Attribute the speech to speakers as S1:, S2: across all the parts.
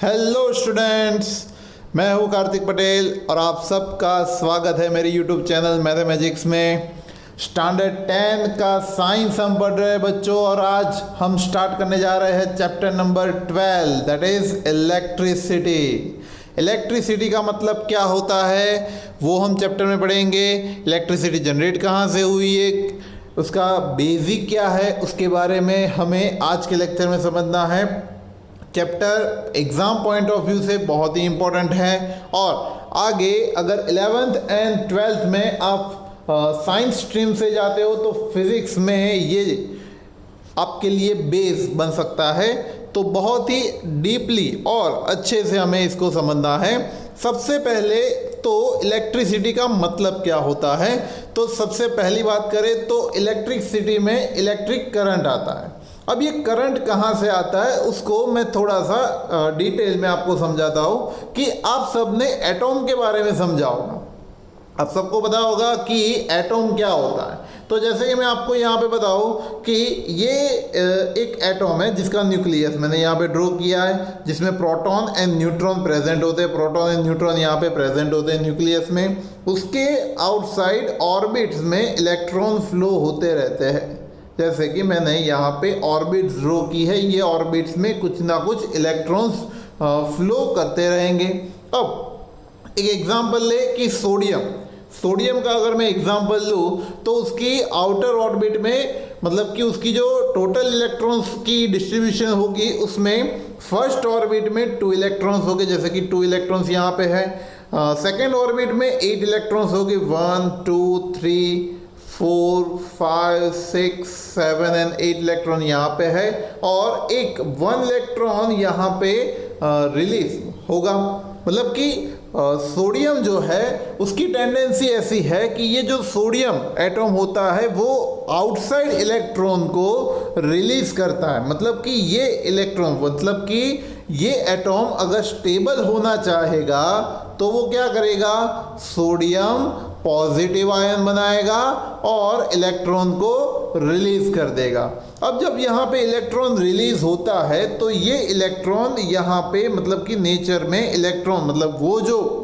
S1: Hello students, मैं हूं कार्तिक पटेल और आप सबका स्वागत है मेरे यूट्यूब चैनल मैथमेटिक्स में। स्टैंडर्ड 10 का साइंस हम पढ़ रहे हैं बच्चों, और आज हम स्टार्ट करने जा रहे हैं chapter number 12, that is electricity. Electricity का मतलब क्या होता है वो हम चैप्टर में पढ़ेंगे। इलेक्ट्रिसिटी जनरेट कहाँ से हुई है, उसका बेसिक क्या है, उसके बारे में हमें आज के लेक्चर में समझना है। Chapter exam point of view से बहुत ही इम्पोर्टेंट है, और आगे अगर 11th एंड 12th में आप साइंस स्ट्रीम से जाते हो तो फिज़िक्स में ये आपके लिए बेस बन सकता है। तो बहुत ही डीपली और अच्छे से हमें इसको समझना है। सबसे पहले तो इलेक्ट्रिसिटी का मतलब क्या होता है, तो सबसे पहली बात करें तो इलेक्ट्रिसिटी में इलेक्ट्रिक करंट आता है। अब ये करंट कहाँ से आता है उसको मैं थोड़ा सा डिटेल में आपको समझाता हूँ कि आप सबने एटॉम के बारे में समझा होगा। आप सबको पता होगा कि एटॉम क्या होता है। तो जैसे कि मैं आपको यहाँ पे बताऊँ कि ये एक एटॉम है जिसका न्यूक्लियस मैंने यहाँ पे ड्रॉ किया है, जिसमें प्रोटॉन एंड न्यूट्रॉन प्रेजेंट होते हैं। प्रोटॉन एंड न्यूट्रॉन यहाँ पे प्रेजेंट होते हैं न्यूक्लियस में। उसके आउटसाइड ऑर्बिट्स में इलेक्ट्रॉन फ्लो होते रहते हैं। जैसे कि मैंने यहाँ पे ऑर्बिट्स ड्रॉ की है, ये ऑर्बिट्स में कुछ ना कुछ इलेक्ट्रॉन्स फ्लो करते रहेंगे। अब एक एग्जांपल ले कि सोडियम का अगर मैं एग्जांपल लूँ तो उसकी आउटर ऑर्बिट में मतलब कि उसकी जो टोटल इलेक्ट्रॉन्स की डिस्ट्रीब्यूशन होगी उसमें फर्स्ट ऑर्बिट में 2 इलेक्ट्रॉन्स होंगे, जैसे कि 2 इलेक्ट्रॉन्स यहाँ पे है। सेकेंड ऑर्बिट में 8 इलेक्ट्रॉन्स होंगे, 1 2 3 4 5 6 7 एंड 8 इलेक्ट्रॉन यहाँ पे है, और एक 1 इलेक्ट्रॉन यहाँ पे रिलीज होगा। मतलब कि सोडियम जो है उसकी टेंडेंसी ऐसी है कि ये जो सोडियम एटॉम होता है वो आउटसाइड इलेक्ट्रॉन को रिलीज करता है। मतलब कि ये इलेक्ट्रॉन मतलब कि ये एटॉम अगर स्टेबल होना चाहेगा तो वो क्या करेगा, सोडियम पॉजिटिव आयन बनाएगा और इलेक्ट्रॉन को रिलीज कर देगा। अब जब यहाँ पे इलेक्ट्रॉन रिलीज होता है तो ये इलेक्ट्रॉन यहाँ पे मतलब कि नेचर में इलेक्ट्रॉन मतलब वो जो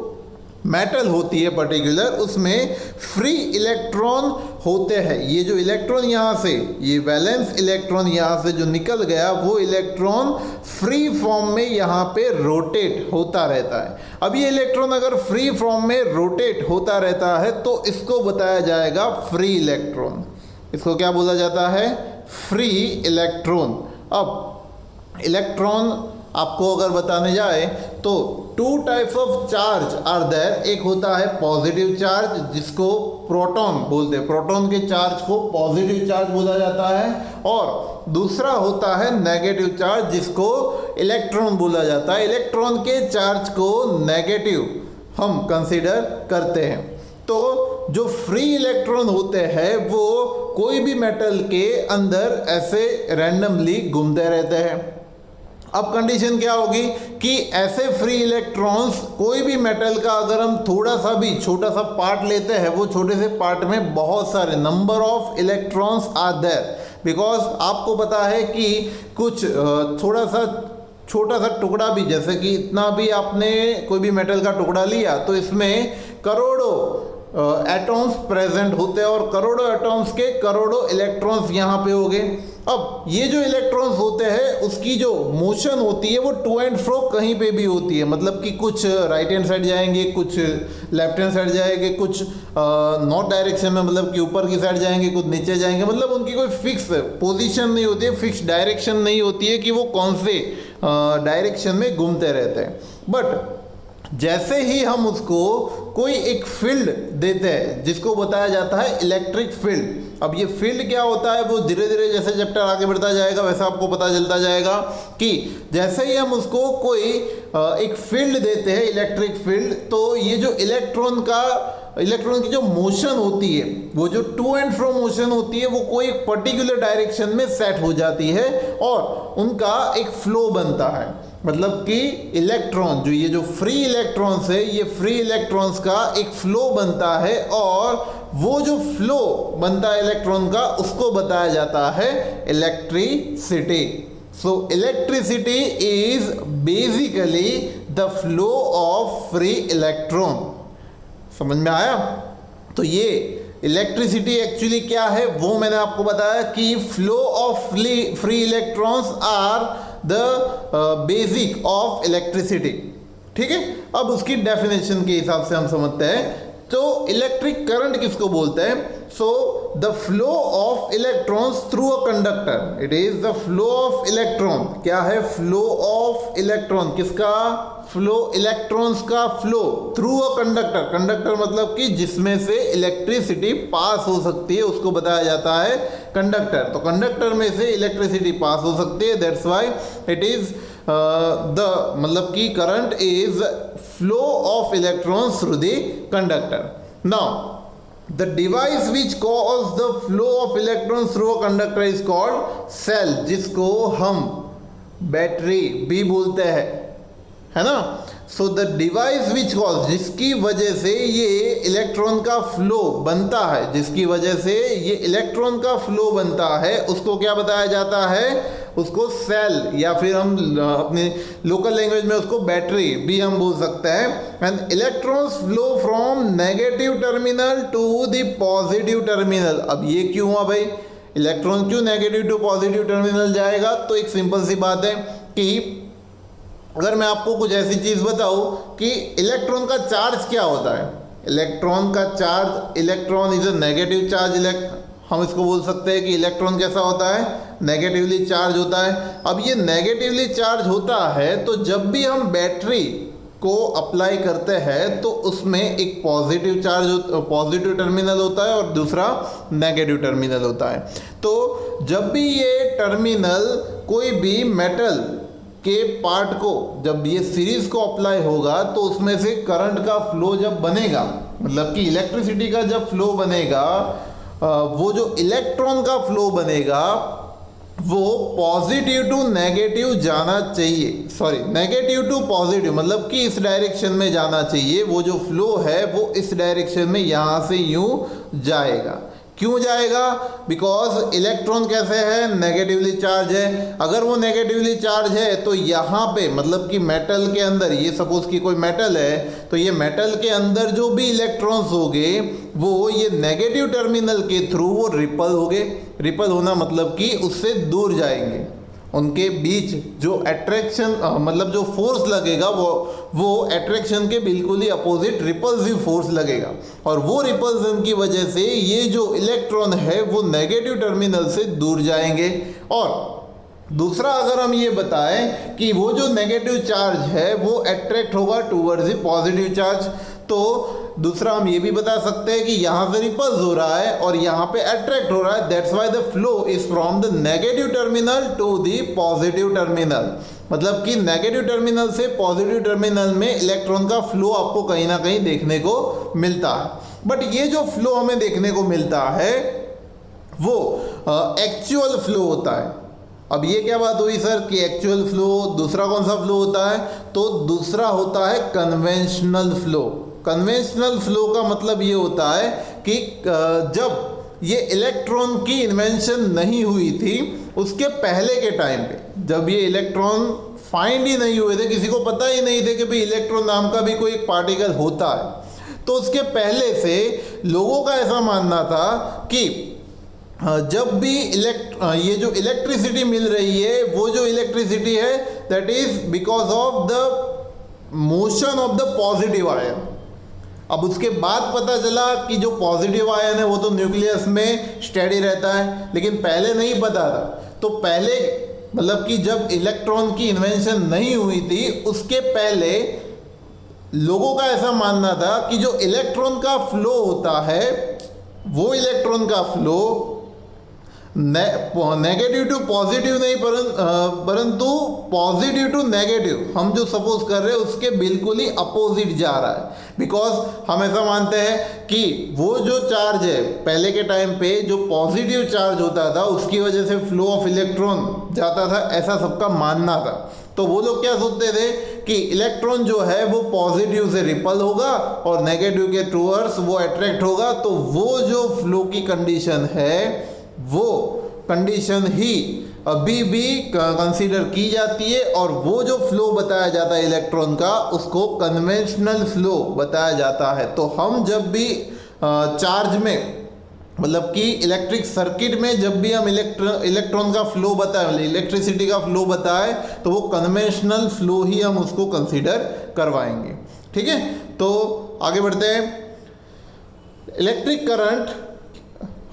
S1: मेटल होती है पर्टिकुलर उसमें फ्री इलेक्ट्रॉन होते हैं। ये जो इलेक्ट्रॉन यहाँ से ये वैलेंस इलेक्ट्रॉन यहाँ से जो निकल गया वो इलेक्ट्रॉन फ्री फॉर्म में यहाँ पे रोटेट होता रहता है। अब ये इलेक्ट्रॉन अगर फ्री फॉर्म में रोटेट होता रहता है तो इसको बताया जाएगा फ्री इलेक्ट्रॉन। इसको क्या बोला जाता है, फ्री इलेक्ट्रॉन। अब इलेक्ट्रॉन आपको अगर बताने जाए तो 2 types of charge are there. एक होता है पॉजिटिव चार्ज जिसको प्रोटॉन बोलते हैं, प्रोटॉन के चार्ज को पॉजिटिव चार्ज बोला जाता है, और दूसरा होता है नेगेटिव चार्ज जिसको इलेक्ट्रॉन बोला जाता है। इलेक्ट्रॉन के चार्ज को नेगेटिव हम कंसीडर करते हैं। तो जो फ्री इलेक्ट्रॉन होते हैं वो कोई भी मेटल के अंदर ऐसे रैंडमली घूमते रहते हैं। अब कंडीशन क्या होगी कि ऐसे फ्री इलेक्ट्रॉन्स कोई भी मेटल का अगर हम थोड़ा सा भी छोटा सा पार्ट लेते हैं वो छोटे से पार्ट में बहुत सारे number of electrons are there, because आपको पता है कि कुछ थोड़ा सा छोटा सा टुकड़ा भी, जैसे कि इतना भी आपने कोई भी मेटल का टुकड़ा लिया तो इसमें करोड़ों एटॉम्स प्रेजेंट होते हैं, और करोड़ों एटॉम्स के करोड़ों इलेक्ट्रॉन्स यहाँ पे हो गए। अब ये जो इलेक्ट्रॉन्स होते हैं उसकी जो मोशन होती है वो टू एंड फ्रो कहीं पे भी होती है। मतलब कि कुछ राइट हैंड साइड जाएंगे, कुछ लेफ्ट हैंड साइड जाएंगे, कुछ नॉर्थ डायरेक्शन में मतलब कि ऊपर की साइड जाएंगे, कुछ नीचे जाएंगे। मतलब उनकी कोई फिक्स पोजीशन नहीं होती है, फिक्स डायरेक्शन नहीं होती है कि वो कौन से डायरेक्शन में घूमते रहते हैं। बट जैसे ही हम उसको कोई एक फील्ड देते हैं जिसको बताया जाता है इलेक्ट्रिक फील्ड। अब ये फील्ड क्या होता है वो धीरे धीरे जैसे चैप्टर आगे बढ़ता जाएगा वैसा आपको पता चलता जाएगा कि जैसे ही हम उसको कोई एक फील्ड देते हैं इलेक्ट्रिक फील्ड, तो ये जो इलेक्ट्रॉन की जो मोशन होती है वो जो टू एंड फ्रो मोशन होती है वो कोई एक पर्टिकुलर डायरेक्शन में सेट हो जाती है और उनका एक फ्लो बनता है। मतलब कि इलेक्ट्रॉन जो ये जो फ्री इलेक्ट्रॉन्स है ये फ्री इलेक्ट्रॉन्स का एक फ्लो बनता है, और वो जो फ्लो बनता है इलेक्ट्रॉन का उसको बताया जाता है electricity. So electricity is basically the flow of free electron. समझ में आया? तो ये इलेक्ट्रिसिटी एक्चुअली क्या है वो मैंने आपको बताया कि flow of free electrons are the basic of electricity. ठीक है, अब उसकी डेफिनेशन के हिसाब से हम समझते हैं। तो इलेक्ट्रिक करंट किसको बोलते हैं? So the flow of electrons through a conductor, it is the flow of electron. क्या है? Flow of electron. किसका फ्लो? इलेक्ट्रॉन्स का flow through a conductor. Conductor मतलब कि जिसमें से इलेक्ट्रिसिटी पास हो सकती है उसको बताया जाता है कंडक्टर। तो कंडक्टर में से इलेक्ट्रिसिटी पास हो सकती है, that's why it is the मतलब कि current is flow of electrons through the conductor. Now the device which cause the flow of electrons through a conductor is called cell, जिसको हम battery भी बोलते हैं, है ना। So the device which cause, जिसकी वजह से ये इलेक्ट्रॉन का फ्लो बनता है, जिसकी वजह से ये इलेक्ट्रॉन का फ्लो बनता है, उसको क्या बताया जाता है? उसको सेल, या फिर हम अपने लोकल लैंग्वेज में उसको बैटरी भी हम बोल सकते हैं। And electrons flow from negative terminal to the positive terminal. अब ये क्यों हुआ भाई? इलेक्ट्रॉन क्यों नेगेटिव टू पॉजिटिव टर्मिनल जाएगा? तो एक सिंपल सी बात है कि अगर मैं आपको कुछ ऐसी चीज़ बताऊं कि इलेक्ट्रॉन का चार्ज क्या होता है। इलेक्ट्रॉन का charge, electron is a negative charge. हम इसको बोल सकते हैं कि इलेक्ट्रॉन कैसा होता है? नेगेटिवली चार्ज होता है। अब ये नेगेटिवली चार्ज होता है तो जब भी हम बैटरी को अप्लाई करते हैं तो उसमें एक पॉजिटिव चार्ज, पॉजिटिव टर्मिनल होता है और दूसरा नेगेटिव टर्मिनल होता है। तो जब भी ये टर्मिनल कोई भी मेटल के पार्ट को, जब ये सीरीज को अप्लाई होगा तो उसमें से करंट का फ्लो जब बनेगा, मतलब कि इलेक्ट्रिसिटी का जब फ्लो बनेगा, वो जो इलेक्ट्रॉन का फ्लो बनेगा वो पॉजिटिव टू नेगेटिव जाना चाहिए। सॉरी, नेगेटिव टू पॉजिटिव, मतलब कि इस डायरेक्शन में जाना चाहिए। वो जो फ्लो है वो इस डायरेक्शन में यहाँ से यूं जाएगा। क्यों जाएगा? बिकॉज इलेक्ट्रॉन कैसे है? नेगेटिवली चार्ज है। अगर वो नेगेटिवली चार्ज है तो यहाँ पे, मतलब कि मेटल के अंदर, ये सपोज कि कोई मेटल है तो ये मेटल के अंदर जो भी इलेक्ट्रॉन्स होंगे वो ये नेगेटिव टर्मिनल के थ्रू वो रिपल होंगे। रिपल होना मतलब कि उससे दूर जाएंगे। उनके बीच जो अट्रैक्शन, मतलब जो फोर्स लगेगा वो अट्रैक्शन के बिल्कुल ही अपोजिट रिपल्सिव फोर्स लगेगा। और वो रिपल्सन की वजह से ये जो इलेक्ट्रॉन है वो नेगेटिव टर्मिनल से दूर जाएंगे। और दूसरा अगर हम ये बताएं कि वो जो नेगेटिव चार्ज है वो अट्रैक्ट होगा टूवर्ड्स द पॉजिटिव चार्ज, तो दूसरा हम ये भी बता सकते हैं कि यहाँ से रिपल्स हो रहा है और यहाँ पे अट्रैक्ट हो रहा है। That's why the flow is from the negative terminal to the positive terminal. मतलब कि नेगेटिव टर्मिनल से पॉजिटिव टर्मिनल में इलेक्ट्रॉन का फ्लो आपको कहीं ना कहीं देखने को मिलता है। बट ये जो फ्लो हमें देखने को मिलता है वो एक्चुअल फ्लो होता है। अब ये क्या बात हुई सर कि एक्चुअल फ्लो, दूसरा कौन सा फ्लो होता है? तो दूसरा होता है कन्वेंशनल फ्लो। कन्वेंशनल फ्लो का मतलब ये होता है कि जब ये इलेक्ट्रॉन की इन्वेंशन नहीं हुई थी उसके पहले के टाइम पे, जब ये इलेक्ट्रॉन फाइंड ही नहीं हुए थे, किसी को पता ही नहीं थे कि भाई इलेक्ट्रॉन नाम का भी कोई एक पार्टिकल होता है, तो उसके पहले से लोगों का ऐसा मानना था कि जब भी ये जो इलेक्ट्रिसिटी मिल रही है वो जो इलेक्ट्रिसिटी है that is because of the motion of the positive ion. अब उसके बाद पता चला कि जो पॉजिटिव आयन है वो तो न्यूक्लियस में स्टेडी रहता है, लेकिन पहले नहीं पता था। तो पहले मतलब कि जब इलेक्ट्रॉन की इन्वेंशन नहीं हुई थी उसके पहले लोगों का ऐसा मानना था कि जो इलेक्ट्रॉन का फ्लो होता है वो इलेक्ट्रॉन का फ्लो नेगेटिव टू पॉजिटिव नहीं परंतु पॉजिटिव टू नेगेटिव, हम जो सपोज कर रहे हैं उसके बिल्कुल ही अपोजिट जा रहा है। बिकॉज हम ऐसा मानते हैं कि वो जो चार्ज है पहले के टाइम पे जो पॉजिटिव चार्ज होता था उसकी वजह से फ्लो ऑफ इलेक्ट्रॉन जाता था, ऐसा सबका मानना था। तो वो लोग क्या सोचते थे कि इलेक्ट्रॉन जो है वो पॉजिटिव से रिपल होगा और नेगेटिव के टूवर्ड्स वो अट्रैक्ट होगा। तो वो जो फ्लो की कंडीशन है वो कंडीशन ही अभी भी कंसीडर की जाती है, और वो जो फ्लो बताया जाता है इलेक्ट्रॉन का उसको कन्वेंशनल फ्लो बताया जाता है। तो हम जब भी चार्ज में, मतलब कि इलेक्ट्रिक सर्किट में जब भी हम इलेक्ट्रॉन का फ्लो बताएं, इलेक्ट्रिसिटी का फ्लो बताएं, तो वो कन्वेंशनल फ्लो ही हम उसको कंसीडर करवाएंगे। ठीक है, तो आगे बढ़ते हैं। इलेक्ट्रिक करंट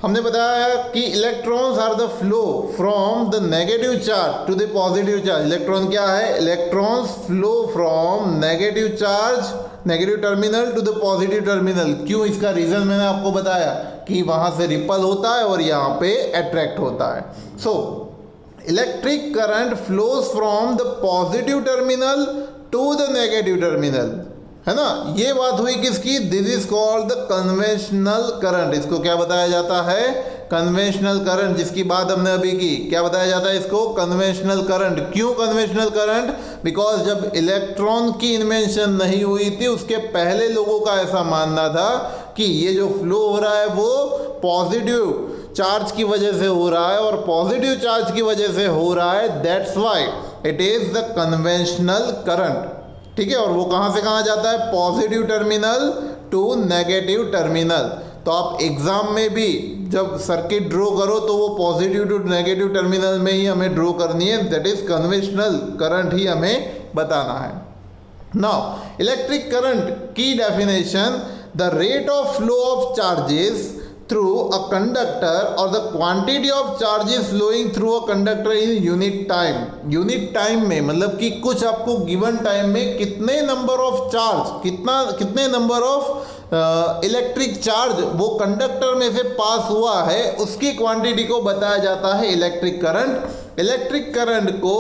S1: हमने बताया कि electrons are the flow from the negative charge to the positive charge. Electron क्या है? Electrons flow from negative charge, negative terminal to the positive terminal. क्यों? इसका रीजन मैंने आपको बताया कि वहां से रिपल होता है और यहाँ पे अट्रैक्ट होता है। So electric current flows from the positive terminal to the negative terminal, है ना। ये बात हुई किसकी? This is called the conventional current. इसको क्या बताया जाता है? कन्वेंशनल करंट, जिसकी बात हमने अभी की। क्या बताया जाता है इसको? Conventional current. क्यों कन्वेंशनल करंट? बिकॉज जब इलेक्ट्रॉन की इन्वेंशन नहीं हुई थी उसके पहले लोगों का ऐसा मानना था कि ये जो फ्लो हो रहा है वो पॉजिटिव चार्ज की वजह से हो रहा है, और पॉजिटिव चार्ज की वजह से हो रहा है, that's why it is the conventional current. ठीक है, और वो कहाँ से कहाँ जाता है? Positive terminal to negative terminal. तो आप एग्जाम में भी जब सर्किट ड्रॉ करो तो वो पॉजिटिव टू नेगेटिव टर्मिनल में ही हमें ड्रॉ करनी है, दैट इज कन्वेंशनल करंट ही हमें बताना है। नाउ इलेक्ट्रिक करंट की definition, the rate of flow of charges through a conductor or the quantity of charges flowing through a conductor in unit time। unit time में मतलब कि कुछ आपको given time में कितने नंबर ऑफ चार्ज, कितने number of electric charge वो conductor में से पास हुआ है, उसकी क्वांटिटी को बताया जाता है इलेक्ट्रिक करंट। इलेक्ट्रिक करंट को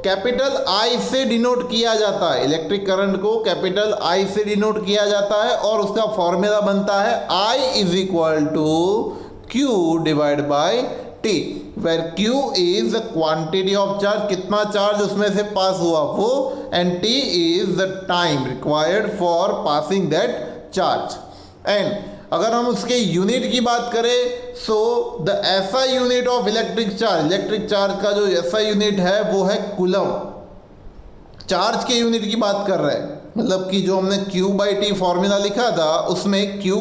S1: कैपिटल आई से डिनोट किया जाता है। इलेक्ट्रिक करंट को कैपिटल आई से डिनोट किया जाता है और उसका फॉर्मूला बनता है I is equal to Q divide by T, where Q is the quantity of charge, कितना चार्ज उसमें से पास हुआ वो, and T is the time required for passing that charge. And अगर हम उसके यूनिट की बात करें, so the SI unit of electric charge का जो एसआई यूनिट है वो है कूलम। चार्ज के यूनिट की बात कर रहे हैं, मतलब कि जो हमने Q/T फॉर्मूला लिखा था उसमें Q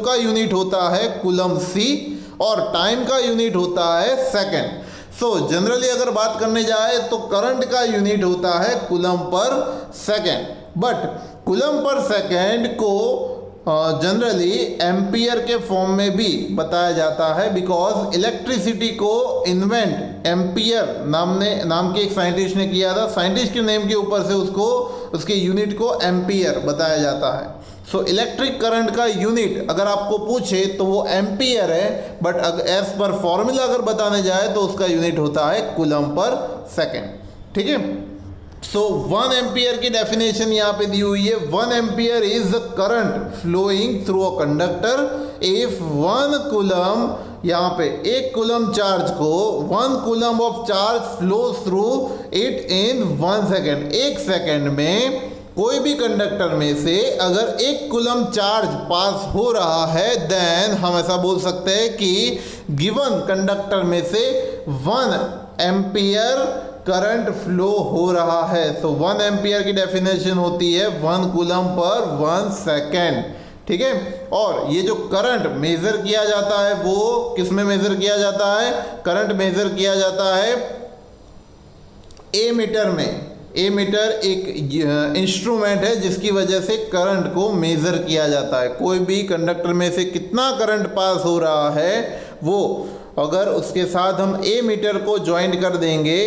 S1: का यूनिट होता है कूलम C और टाइम का यूनिट होता है सेकेंड। सो जनरली अगर बात करने जाए तो करंट का यूनिट होता है coulomb per second, but coulomb per second को जनरली एम्पियर के फॉर्म में भी बताया जाता है, बिकॉज इलेक्ट्रिसिटी को इन्वेंट एम्पियर नाम के एक साइंटिस्ट ने किया था। साइंटिस्ट के नेम के ऊपर से उसके यूनिट को एम्पियर बताया जाता है। सो इलेक्ट्रिक करंट का यूनिट अगर आपको पूछे तो वो एम्पियर है, बट एज पर फॉर्मूला अगर बताने जाए तो उसका यूनिट होता है कूलम पर सेकेंड। ठीक है, सो 1 एम्पियर की डेफिनेशन यहाँ पे दी हुई है। 1 ampere is the current flowing through a conductor if 1 coulomb, यहाँ पे 1 कूलम चार्ज को 1 coulomb of charge flows through it in 1 second. 1 second में कोई भी कंडक्टर में से अगर 1 कूलम चार्ज पास हो रहा है, देन हम ऐसा बोल सकते हैं कि गिवन कंडक्टर में से 1 एम्पियर करंट फ्लो हो रहा है। तो 1 एम्पियर की डेफिनेशन होती है 1 कूलम पर 1 सेकेंड। ठीक है, और ये जो करंट मेजर किया जाता है वो किस में मेजर किया जाता है? करंट मेजर किया जाता है एमीटर में। एमीटर एक इंस्ट्रूमेंट है जिसकी वजह से करंट को मेजर किया जाता है। कोई भी कंडक्टर में से कितना करंट पास हो रहा है वो अगर उसके साथ हम एमीटर को ज्वाइन कर देंगे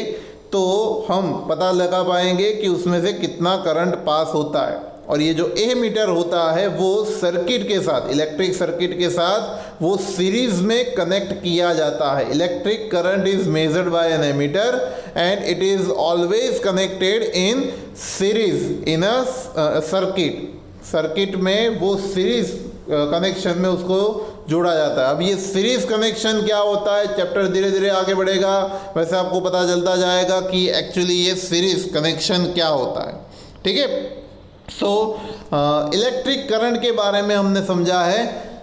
S1: तो हम पता लगा पाएंगे कि उसमें से कितना करंट पास होता है। और ये जो एमीटर होता है वो सर्किट के साथ, इलेक्ट्रिक सर्किट के साथ वो सीरीज में कनेक्ट किया जाता है। Electric current is measured by an ammeter and it is always connected in series in a circuit में वो सीरीज कनेक्शन में उसको जोड़ा जाता है। अब ये सीरीज कनेक्शन क्या होता है, चैप्टर धीरे धीरे आगे बढ़ेगा, वैसे आपको पता चलता जाएगा कि एक्चुअली ये सीरीज कनेक्शन क्या होता है। ठीक है, सो इलेक्ट्रिक करंट के बारे में हमने समझा है।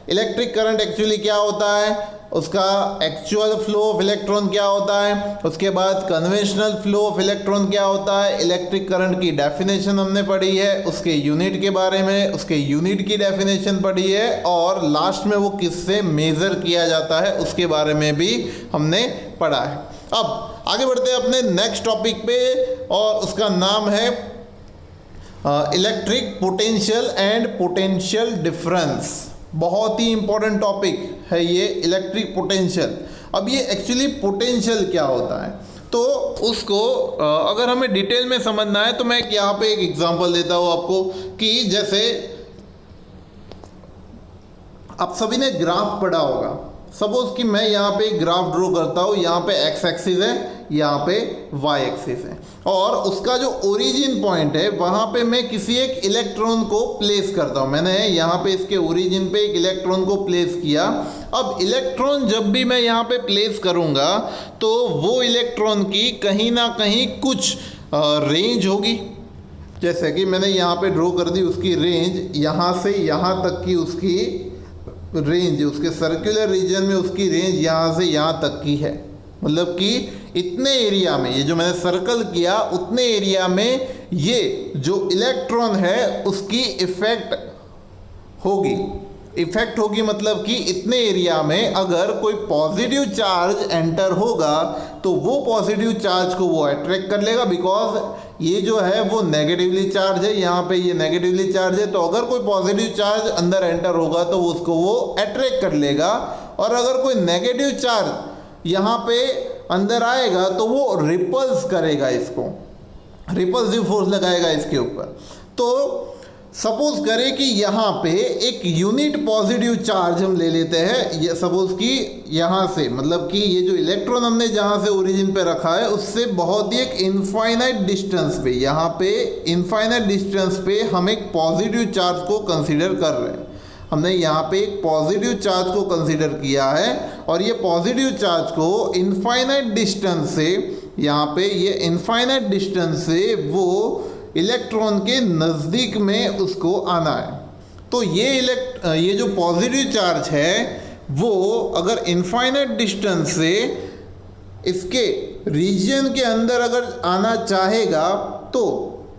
S1: इलेक्ट्रिक करंट एक्चुअली क्या होता है, उसका एक्चुअल फ्लो ऑफ इलेक्ट्रॉन क्या होता है, उसके बाद कन्वेंशनल फ्लो ऑफ इलेक्ट्रॉन क्या होता है, इलेक्ट्रिक करंट की डेफिनेशन हमने पढ़ी है, उसके यूनिट के बारे में, उसके यूनिट की डेफिनेशन पढ़ी है, और लास्ट में वो किससे मेजर किया जाता है उसके बारे में भी हमने पढ़ा है। अब आगे बढ़ते हैं अपने नेक्स्ट टॉपिक पे, और उसका नाम है electric potential and potential difference. बहुत ही इंपॉर्टेंट टॉपिक है ये इलेक्ट्रिक पोटेंशियल। अब ये एक्चुअली पोटेंशियल क्या होता है, तो उसको अगर हमें डिटेल में समझना है तो मैं यहाँ पे एक एग्जांपल देता हूँ आपको, कि जैसे आप सभी ने ग्राफ पढ़ा होगा। सपोज कि मैं यहाँ पे ग्राफ ड्रॉ करता हूँ, यहाँ पे एक्स एक्सिस है, यहाँ पे वाई एक्सिस है, और उसका जो ओरिजिन पॉइंट है वहाँ पे मैं किसी एक इलेक्ट्रॉन को प्लेस करता हूँ। मैंने यहाँ पे इसके ओरिजिन पे एक इलेक्ट्रॉन को प्लेस किया। अब इलेक्ट्रॉन जब भी मैं यहाँ पे प्लेस करूँगा तो वो इलेक्ट्रॉन की कहीं ना कहीं कुछ रेंज होगी। जैसे कि मैंने यहाँ पे ड्रॉ कर दी, उसकी रेंज यहाँ से यहाँ तक की उसकी रेंज, उसके सर्कुलर रीजन में उसकी रेंज यहाँ से यहाँ तक की है। मतलब कि इतने एरिया में, ये जो मैंने सर्कल किया उतने एरिया में ये जो इलेक्ट्रॉन है उसकी इफेक्ट होगी। इफेक्ट होगी मतलब कि इतने एरिया में अगर कोई पॉजिटिव चार्ज एंटर होगा तो वो पॉजिटिव चार्ज को वो अट्रैक्ट कर लेगा, बिकॉज ये जो है वो नेगेटिवली चार्ज है, यहाँ पे ये नेगेटिवली चार्ज है। तो अगर कोई पॉजिटिव चार्ज अंदर एंटर होगा तो उसको वो अट्रैक्ट कर लेगा, और अगर कोई नेगेटिव चार्ज यहाँ पे अंदर आएगा तो वो रिपल्स करेगा, इसको रिपल्सिव फोर्स लगाएगा इसके ऊपर। तो सपोज करें कि यहाँ पे एक यूनिट पॉजिटिव चार्ज हम ले लेते हैं, ये सपोज कि यहाँ से, मतलब कि ये जो इलेक्ट्रॉन हमने जहाँ से ओरिजिन पे रखा है उससे बहुत ही एक इनफाइनाइट डिस्टेंस पे, यहाँ पे इनफाइनाइट डिस्टेंस पे हम एक पॉजिटिव चार्ज को कंसीडर कर रहे हैं। हमने यहाँ पे एक पॉजिटिव चार्ज को कंसीडर किया है, और ये पॉजिटिव चार्ज को इनफाइनाइट डिस्टेंस से, यहाँ पे ये इनफाइनाइट डिस्टेंस से वो इलेक्ट्रॉन के नज़दीक में उसको आना है। तो ये जो पॉजिटिव चार्ज है वो अगर इनफाइनाइट डिस्टेंस से इसके रीजन के अंदर अगर आना चाहेगा तो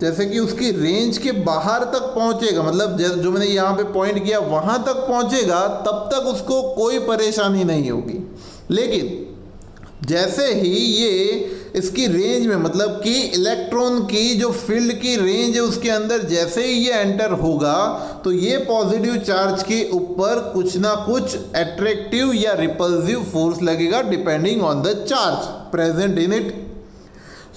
S1: जैसे कि उसकी रेंज के बाहर तक पहुंचेगा, मतलब जो मैंने यहाँ पे पॉइंट किया वहाँ तक पहुंचेगा, तब तक उसको कोई परेशानी नहीं होगी। लेकिन जैसे ही ये इसकी रेंज में, मतलब कि इलेक्ट्रॉन की जो फील्ड की रेंज है उसके अंदर जैसे ही ये एंटर होगा तो ये पॉजिटिव चार्ज के ऊपर कुछ ना कुछ अट्रैक्टिव या रिपल्सिव फोर्स लगेगा, depending on the charge present in it.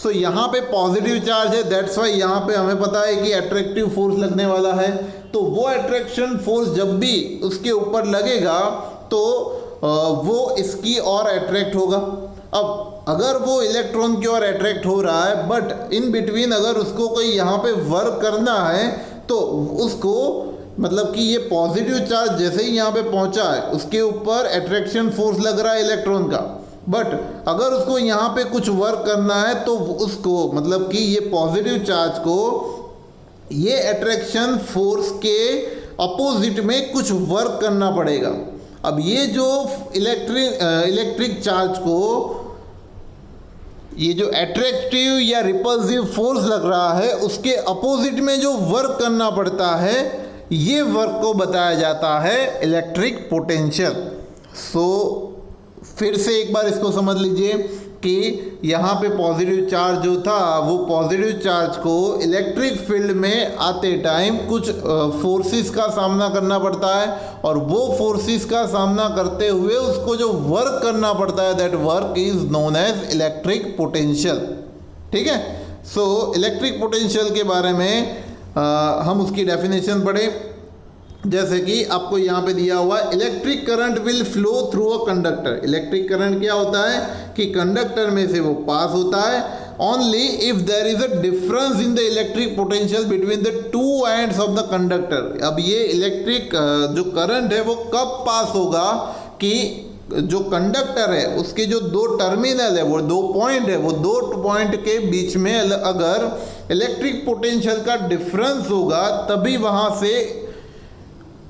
S1: So यहाँ पे पॉजिटिव चार्ज है, दैट्स वाई यहाँ पे हमें पता है कि अट्रैक्टिव फोर्स लगने वाला है। तो वो अट्रैक्शन फोर्स जब भी उसके ऊपर लगेगा तो वो इसकी और अट्रैक्ट होगा। अब अगर वो इलेक्ट्रॉन की ओर अट्रैक्ट हो रहा है, बट इन बिटवीन अगर उसको कोई यहाँ पे वर्क करना है तो उसको, मतलब कि ये पॉजिटिव चार्ज जैसे ही यहाँ पे पहुँचा है उसके ऊपर अट्रैक्शन फोर्स लग रहा है इलेक्ट्रॉन का, बट अगर उसको यहाँ पे कुछ वर्क करना है तो उसको, मतलब कि ये पॉजिटिव चार्ज को ये अट्रैक्शन फोर्स के अपोजिट में कुछ वर्क करना पड़ेगा। अब ये जो इलेक्ट्रिक चार्ज को ये जो अट्रैक्टिव या रिपल्सिव फोर्स लग रहा है उसके अपोजिट में जो वर्क करना पड़ता है, ये वर्क को बताया जाता है इलेक्ट्रिक पोटेंशियल। सो फिर से एक बार इसको समझ लीजिए कि यहाँ पे पॉजिटिव चार्ज जो था वो पॉजिटिव चार्ज को इलेक्ट्रिक फील्ड में आते टाइम कुछ फोर्सेस का सामना करना पड़ता है, और वो फोर्सेस का सामना करते हुए उसको जो वर्क करना पड़ता है, that work is known as electric potential. ठीक है। सो इलेक्ट्रिक पोटेंशियल के बारे में हम उसकी डेफिनेशन पढ़े। जैसे कि आपको यहाँ पे दिया हुआ electric current will flow through a conductor. Electric current क्या होता है कि कंडक्टर में से वो पास होता है only if there is a difference in the electric potential between the two ends of the conductor. अब ये इलेक्ट्रिक जो करंट है वो कब पास होगा कि जो कंडक्टर है उसके जो दो टर्मिनल है, वो दो पॉइंट है, वो दो पॉइंट के बीच में अगर इलेक्ट्रिक पोटेंशियल का डिफरेंस होगा तभी वहाँ से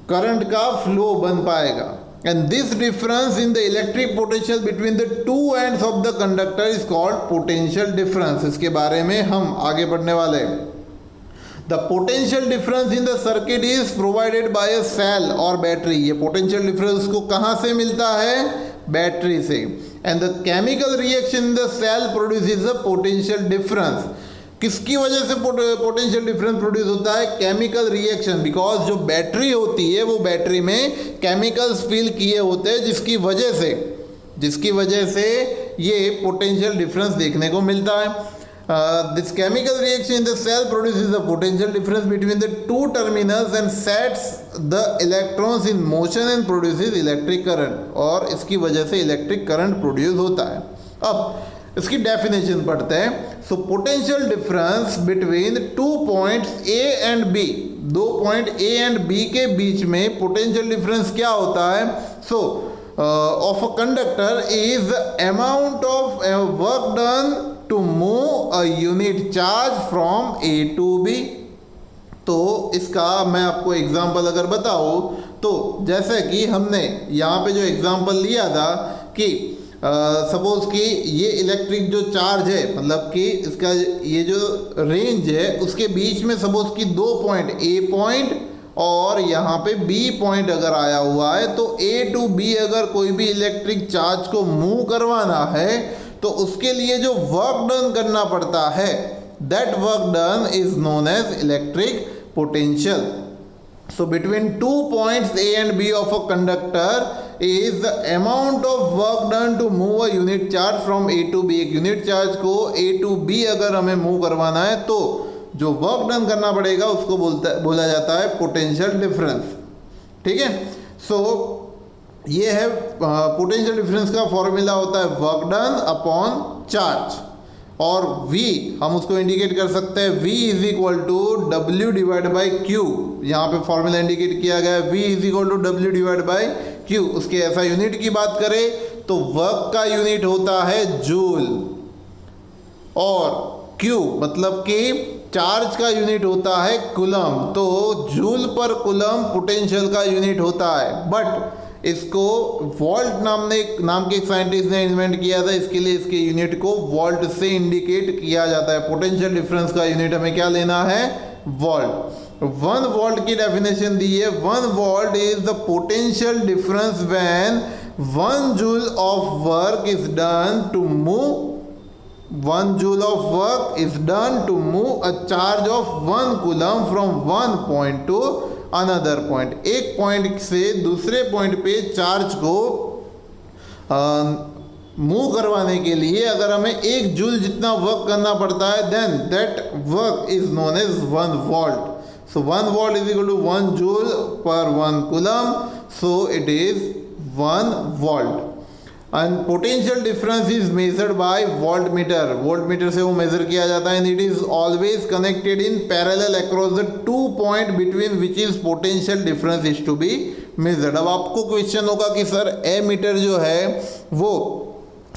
S1: करंट का फ्लो बन पाएगा। And this difference in the electric potential between the two ends of the conductor is called potential difference. इसके बारे में हम आगे बढ़ने वाले हैं। The potential difference in the circuit is provided by a cell और बैटरी। ये पोटेंशियल डिफरेंस को कहाँ से मिलता है? बैटरी से। And the chemical reaction in the cell produces a potential difference. किसकी वजह से पोटेंशियल डिफरेंस प्रोड्यूस होता है? Chemical reaction. बिकॉज जो बैटरी होती है वो बैटरी में केमिकल्स फिल किए होते हैं जिसकी वजह से ये पोटेंशियल डिफरेंस देखने को मिलता है। This chemical reaction in the cell produces a potential difference between the two terminals and sets the electrons in motion and produces electric current। और इसकी वजह से इलेक्ट्रिक करंट प्रोड्यूस होता है। अब इसकी डेफिनेशन पढ़ते हैं। So potential difference between 2 points A and B, 2 point A and B के बीच में पोटेंशियल डिफरेंस क्या होता है? So of a conductor is amount of work done to move a unit charge from A to B. तो इसका मैं आपको एग्जांपल अगर बताऊं तो जैसे कि हमने यहाँ पे जो एग्जांपल लिया था कि सपोज कि ये इलेक्ट्रिक जो चार्ज है, मतलब कि इसका ये जो रेंज है उसके बीच में सपोज कि 2 पॉइंट, ए पॉइंट और यहाँ पे बी पॉइंट अगर आया हुआ है, तो ए टू बी अगर कोई भी इलेक्ट्रिक चार्ज को मूव करवाना है तो उसके लिए जो वर्क डन करना पड़ता है, that work done is known as electric potential. So between 2 points A and B of a conductor is the amount of work done to move a unit charge from A to B. एक unit charge को A to B अगर हमें move करवाना है तो जो work done करना पड़ेगा उसको बोला जाता है पोटेंशियल डिफरेंस। ठीक है। सो ये है पोटेंशियल डिफरेंस का फॉर्मूला होता है वर्क डन अपॉन चार्ज, और V हम उसको इंडिकेट कर सकते हैं V is equal to W divide by Q। यहाँ पे फॉर्मूला इंडिकेट किया गया है V is equal to W divide by Q। उसके ऐसा यूनिट की बात करें तो वर्क का यूनिट होता है जूल, और Q मतलब कि चार्ज का यूनिट होता है कूलम। तो जूल पर कूलम पोटेंशियल का यूनिट होता है। बट इसको वोल्ट नाम के एक साइंटिस्ट ने इन्वेंट किया था, इसके लिए इसके यूनिट को वोल्ट से इंडिकेट किया जाता है। पोटेंशियल डिफरेंस का यूनिट हमें क्या लेना है? वोल्ट। 1 वोल्ट की डेफिनेशन दी है। 1 volt is the potential difference when 1 joule of work is done to move 1 joule of work is done to move a charge of 1 coulomb from one point to another point। एक point से दूसरे point पे charge को move करवाने के लिए अगर हमें 1 जूल जितना वर्क करना पड़ता है, then that work is known as 1 volt. So 1 volt is equal to 1 joule per 1 coulomb, so it is 1 volt. And potential difference is measured by voltmeter. Voltmeter से वो मेजर किया जाता है। And it is always connected in parallel across the 2 point between which is potential difference is to be measured. अब आपको question होगा कि sir ammeter जो है वो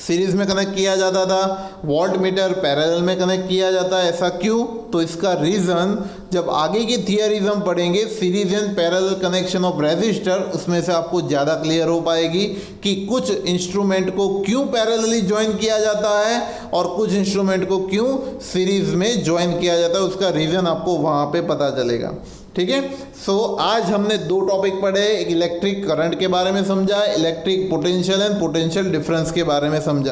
S1: सीरीज में कनेक्ट किया जाता था, वोल्ट मीटर पैरेलल में कनेक्ट किया जाता है, ऐसा क्यों? तो इसका रीज़न जब आगे की थियरीज हम पढ़ेंगे, series and parallel connection of resistor, उसमें से आपको ज़्यादा क्लियर हो पाएगी कि कुछ इंस्ट्रूमेंट को क्यों पैरेलली ज्वाइन किया जाता है और कुछ इंस्ट्रूमेंट को क्यों सीरीज में ज्वाइन किया जाता है। उसका रीज़न आपको वहाँ पे पता चलेगा। ठीक है। सो आज हमने 2 टॉपिक पढ़े। एक इलेक्ट्रिक करंट के बारे में समझा, electric potential and potential difference के बारे में समझा।